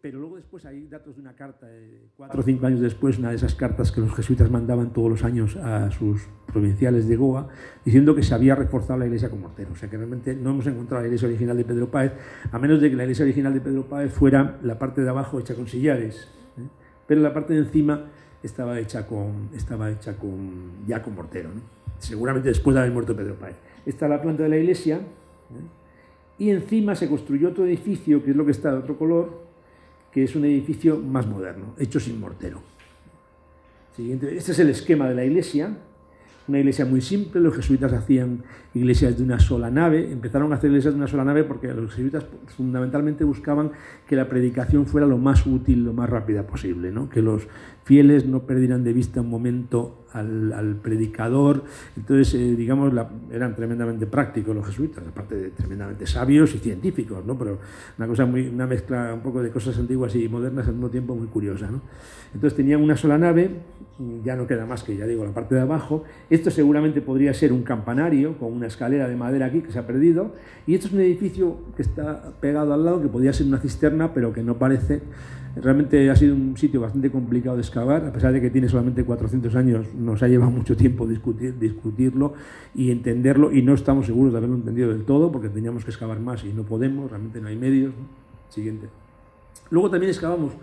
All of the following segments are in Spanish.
Pero luego después hay datos de una carta, 4 o 5 años después, una de esas cartas que los jesuitas mandaban todos los años a sus provinciales de Goa, diciendo que se había reforzado la iglesia con mortero. O sea que realmente no hemos encontrado la iglesia original de Pedro Páez, a menos de que la iglesia original de Pedro Páez fuera la parte de abajo hecha con sillares, pero la parte de encima estaba hecha ya con mortero, ¿no? Seguramente después de haber muerto Pedro Páez. Esta es la planta de la iglesia, y encima se construyó otro edificio, que es lo que está de otro color, que es un edificio más moderno, hecho sin mortero. Siguiente. Este es el esquema de la iglesia, una iglesia muy simple. Los jesuitas hacían iglesias de una sola nave, empezaron a hacer iglesias de una sola nave porque los jesuitas fundamentalmente buscaban que la predicación fuera lo más útil, lo más rápida posible, ¿no? Que los fieles no perdieran de vista un momento al predicador. Entonces, digamos, eran tremendamente prácticos los jesuitas, aparte de tremendamente sabios y científicos, ¿no? Pero una mezcla un poco de cosas antiguas y modernas al mismo tiempo muy curiosa, ¿no? Entonces tenían una sola nave, ya no queda más que, ya digo, la parte de abajo. Esto seguramente podría ser un campanario con una escalera de madera aquí que se ha perdido, y esto es un edificio que está pegado al lado, que podría ser una cisterna, pero que no parece. Realmente ha sido un sitio bastante complicado de excavar, a pesar de que tiene solamente 400 años, nos ha llevado mucho tiempo discutirlo y entenderlo, y no estamos seguros de haberlo entendido del todo, porque teníamos que excavar más y no podemos, realmente no hay medios, ¿no? Siguiente. Luego también excavamos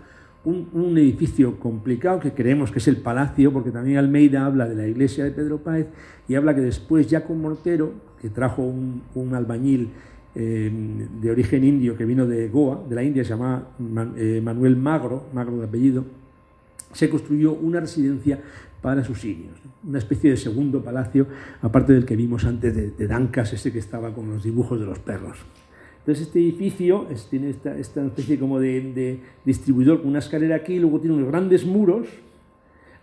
un edificio complicado que creemos que es el palacio, porque también Almeida habla de la iglesia de Pedro Páez y habla que después, ya con mortero, que trajo un albañil de origen indio que vino de Goa, de la India, se llama Manuel Magro de apellido, se construyó una residencia para sus indios, ¿no? Una especie de segundo palacio, aparte del que vimos antes de Dancas, ese que estaba con los dibujos de los perros. Entonces este edificio tiene esta especie como de distribuidor con una escalera aquí, y luego tiene unos grandes muros.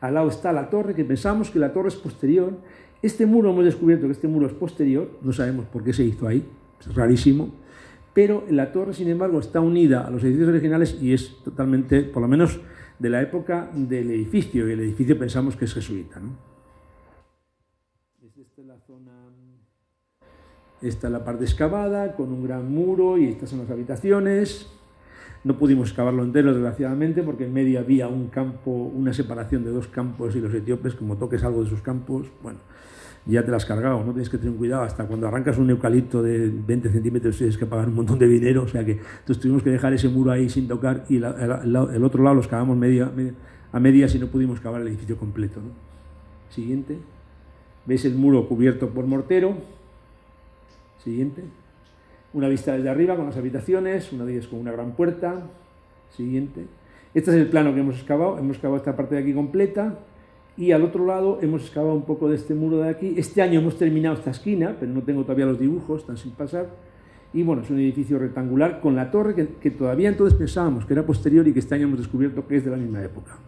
Al lado está la torre, que pensamos que la torre es posterior. Este muro, hemos descubierto que este muro es posterior, no sabemos por qué se hizo ahí, es rarísimo, pero la torre, sin embargo, está unida a los edificios originales y es totalmente, por lo menos de la época del edificio, y el edificio pensamos que es jesuita, ¿no? Esta es la zona, esta es la parte excavada, con un gran muro, y estas son las habitaciones. No pudimos excavarlo entero, desgraciadamente, porque en medio había un campo, una separación de 2 campos, y los etíopes, como toques algo de sus campos, bueno, ya te las has cargado, no tienes que tener cuidado. Hasta cuando arrancas un eucalipto de 20 centímetros tienes que pagar un montón de dinero, o sea que entonces tuvimos que dejar ese muro ahí sin tocar, y el otro lado lo excavamos a medias y no pudimos cavar el edificio completo, ¿no? Siguiente. ¿Ves el muro cubierto por mortero? Siguiente. Una vista desde arriba con las habitaciones, una de ellas con una gran puerta. Siguiente. Este es el plano que hemos excavado esta parte de aquí completa, y al otro lado hemos excavado un poco de este muro de aquí. Este año hemos terminado esta esquina, pero no tengo todavía los dibujos, están sin pasar. Y bueno, es un edificio rectangular con la torre que todavía entonces pensábamos que era posterior, y que este año hemos descubierto que es de la misma época.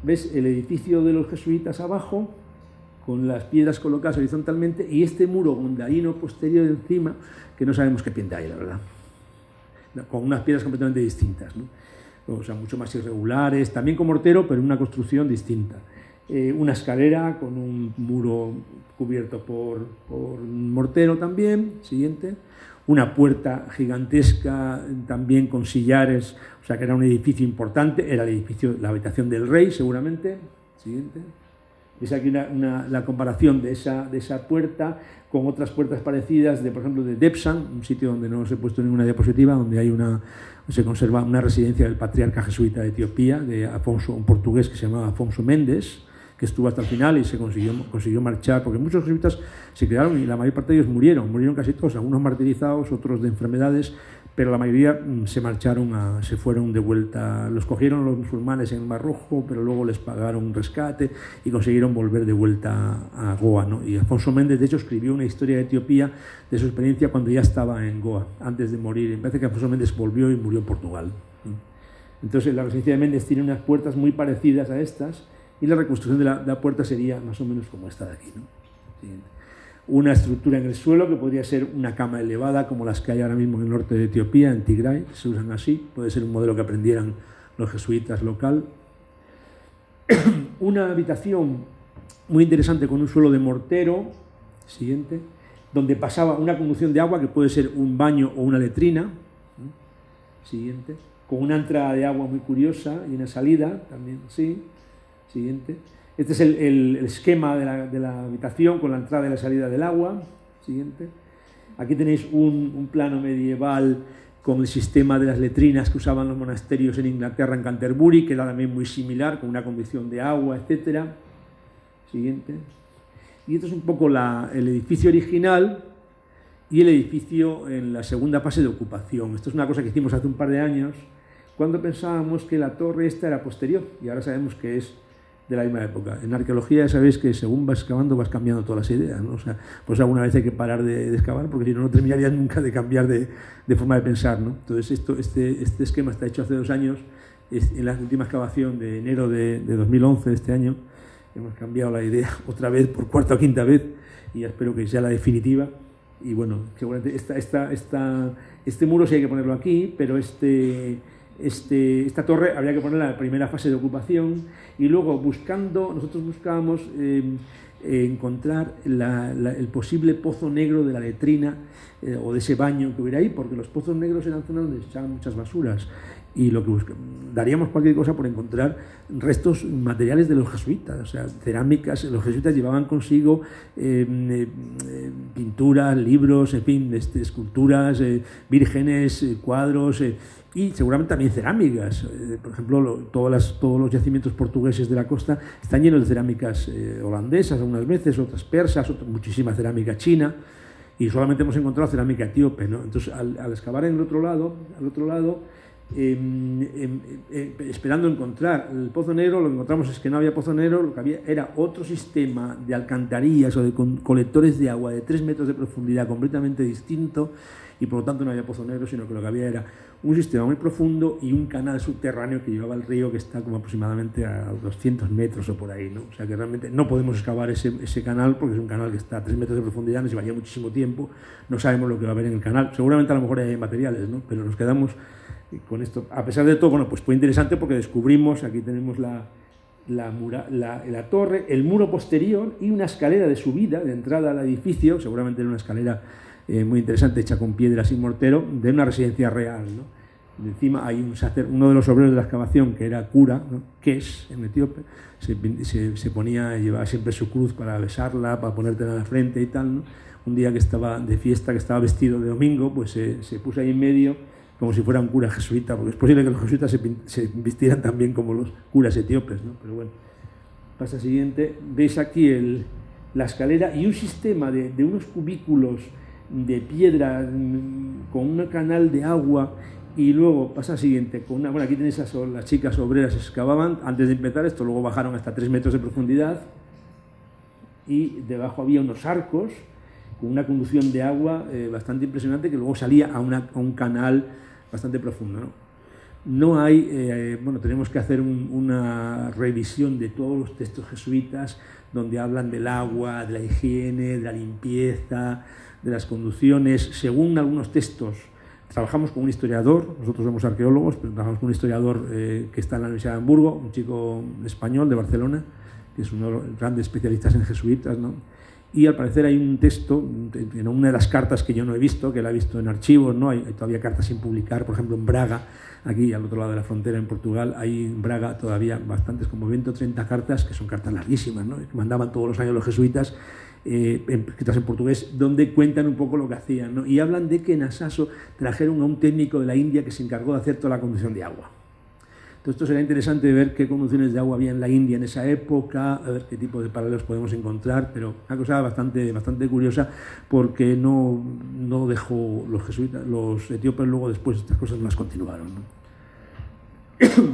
¿Ves el edificio de los jesuitas abajo, con las piedras colocadas horizontalmente, y este muro mondaino posterior encima, que no sabemos qué pinta ahí, la verdad, con unas piedras completamente distintas, ¿no? O sea, mucho más irregulares, también con mortero, pero en una construcción distinta. Una escalera con un muro cubierto por mortero también. Siguiente. Una puerta gigantesca también con sillares, o sea que era un edificio importante, era el edificio, la habitación del rey seguramente. Siguiente. Ves aquí la comparación de esa puerta con otras puertas parecidas, por ejemplo, de Depsan, un sitio donde no os he puesto ninguna diapositiva, donde se conserva una residencia del patriarca jesuita de Etiopía, de Afonso, un portugués que se llamaba Afonso Mendes, que estuvo hasta el final y se consiguió marchar, porque muchos jesuitas se quedaron y la mayor parte de ellos murieron casi todos, algunos martirizados, otros de enfermedades, pero la mayoría se fueron de vuelta. Los cogieron los musulmanes en el Mar Rojo, pero luego les pagaron un rescate y consiguieron volver de vuelta a Goa, ¿no? Y Afonso Méndez, de hecho, escribió una historia de Etiopía, de su experiencia cuando ya estaba en Goa, antes de morir. Me parece que Afonso Méndez volvió y murió en Portugal. Entonces, la residencia de Méndez tiene unas puertas muy parecidas a estas, y la reconstrucción de la puerta sería más o menos como esta de aquí, ¿no? Siguiente. Una estructura en el suelo que podría ser una cama elevada, como las que hay ahora mismo en el norte de Etiopía, en Tigray, se usan así, puede ser un modelo que aprendieran los jesuitas local. Una habitación muy interesante con un suelo de mortero, siguiente, donde pasaba una conducción de agua que puede ser un baño o una letrina. Siguiente. Con una entrada de agua muy curiosa y una salida también, sí. Siguiente. Este es el esquema de la habitación con la entrada y la salida del agua. Siguiente. Aquí tenéis un plano medieval con el sistema de las letrinas que usaban los monasterios en Inglaterra, en Canterbury, que era también muy similar, con una conducción de agua, etc. Siguiente. Y esto es un poco el edificio original y el edificio en la segunda fase de ocupación. Esto es una cosa que hicimos hace un par de años, cuando pensábamos que la torre esta era posterior, y ahora sabemos que es de la misma época. En arqueología ya sabéis que según vas excavando vas cambiando todas las ideas, ¿no? O sea, pues alguna vez hay que parar de excavar, porque si no, no terminarías nunca de cambiar de forma de pensar, ¿no? Entonces este esquema está hecho hace 2 años, en la última excavación de enero de 2011, de este año. Hemos cambiado la idea otra vez, por cuarta o quinta vez, y ya espero que sea la definitiva. Y bueno, seguramente este muro sí hay que ponerlo aquí, pero esta torre habría que ponerla en la primera fase de ocupación, y luego nosotros buscábamos encontrar el posible pozo negro de la letrina o de ese baño que hubiera ahí, porque los pozos negros eran zonas donde se echaban muchas basuras, y lo que daríamos cualquier cosa por encontrar restos materiales de los jesuitas, o sea, cerámicas. Los jesuitas llevaban consigo pinturas, libros, en fin, esculturas, vírgenes, cuadros, y seguramente también cerámicas. Por ejemplo, todos los yacimientos portugueses de la costa están llenos de cerámicas holandesas, algunas veces, otras persas, muchísima cerámica china, y solamente hemos encontrado cerámica etíope, ¿no? Entonces, al excavar al otro lado, esperando encontrar el pozo negro, lo que encontramos es que no había pozo negro, lo que había era otro sistema de alcantarillas o de colectores de agua de 3 metros de profundidad completamente distinto, y por lo tanto no había pozo negro, sino que lo que había era un sistema muy profundo y un canal subterráneo que llevaba al río, que está como aproximadamente a 200 metros o por ahí, ¿no? O sea que realmente no podemos excavar ese canal, porque es un canal que está a 3 metros de profundidad, nos llevaría muchísimo tiempo, no sabemos lo que va a haber en el canal, seguramente a lo mejor hay materiales, ¿no? Pero nos quedamos con esto. A pesar de todo, bueno, pues fue interesante porque descubrimos, aquí tenemos la torre, el muro posterior y una escalera de subida, de entrada al edificio, seguramente era una escalera muy interesante, hecha con piedras y mortero, de una residencia real, ¿no? De encima hay uno de los obreros de la excavación, que era cura, ¿no? Kesh, en Etíope, llevaba siempre su cruz para besarla, para ponértela en la frente y tal, ¿no? Un día que estaba de fiesta, que estaba vestido de domingo, pues se puso ahí en medio, como si fuera un cura jesuita, porque es posible que los jesuitas se vistieran también como los curas etíopes, ¿no? Pero bueno, pasa siguiente. Veis aquí la escalera y un sistema de unos cubículos de piedra con un canal de agua, y luego pasa siguiente. Bueno, aquí tenéis las chicas obreras excavaban antes de empezar esto, luego bajaron hasta 3 metros de profundidad, y debajo había unos arcos con una conducción de agua bastante impresionante, que luego salía a un canal bastante profundo, ¿no? No hay, bueno, tenemos que hacer una revisión de todos los textos jesuitas donde hablan del agua, de la higiene, de la limpieza, de las conducciones. Según algunos textos, trabajamos con un historiador, nosotros somos arqueólogos, pero trabajamos con un historiador que está en la Universidad de Hamburgo, un chico español de Barcelona, que es uno de los grandes especialistas en jesuitas, ¿no? Y al parecer hay un texto, en una de las cartas que yo no he visto, que la he visto en archivos, ¿no? Hay todavía cartas sin publicar, por ejemplo en Braga, aquí al otro lado de la frontera en Portugal, hay en Braga todavía bastantes, como 20 o 30 cartas, que son cartas larguísimas, ¿no? Que mandaban todos los años los jesuitas, escritas en portugués, donde cuentan un poco lo que hacían, ¿no? Y hablan de que en Asaso trajeron a un técnico de la India que se encargó de hacer toda la conducción de agua. Entonces, esto será interesante ver qué conducciones de agua había en la India en esa época, a ver qué tipo de paralelos podemos encontrar, pero una cosa bastante curiosa, porque no dejó los jesuitas, los etíopes luego después estas cosas no las continuaron, ¿no?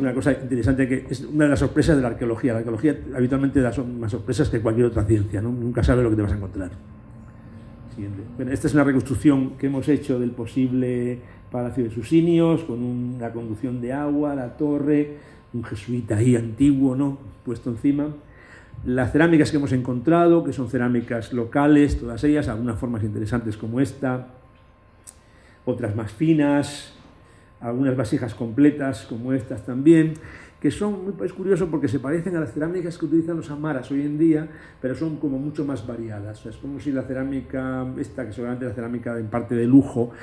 Una cosa interesante, que es una de las sorpresas de la arqueología. La arqueología habitualmente da más sorpresas que cualquier otra ciencia, ¿no? Nunca sabes lo que te vas a encontrar. Siguiente. Bueno, esta es una reconstrucción que hemos hecho del posible Palacio de Susinios, con una conducción de agua, la torre, un jesuita ahí antiguo, ¿no?, puesto encima. Las cerámicas que hemos encontrado, que son cerámicas locales, todas ellas, algunas formas interesantes como esta, otras más finas, algunas vasijas completas como estas también, que es curioso porque se parecen a las cerámicas que utilizan los amaras hoy en día, pero son como mucho más variadas. O sea, es como si la cerámica esta, que seguramente es la cerámica en parte de lujo,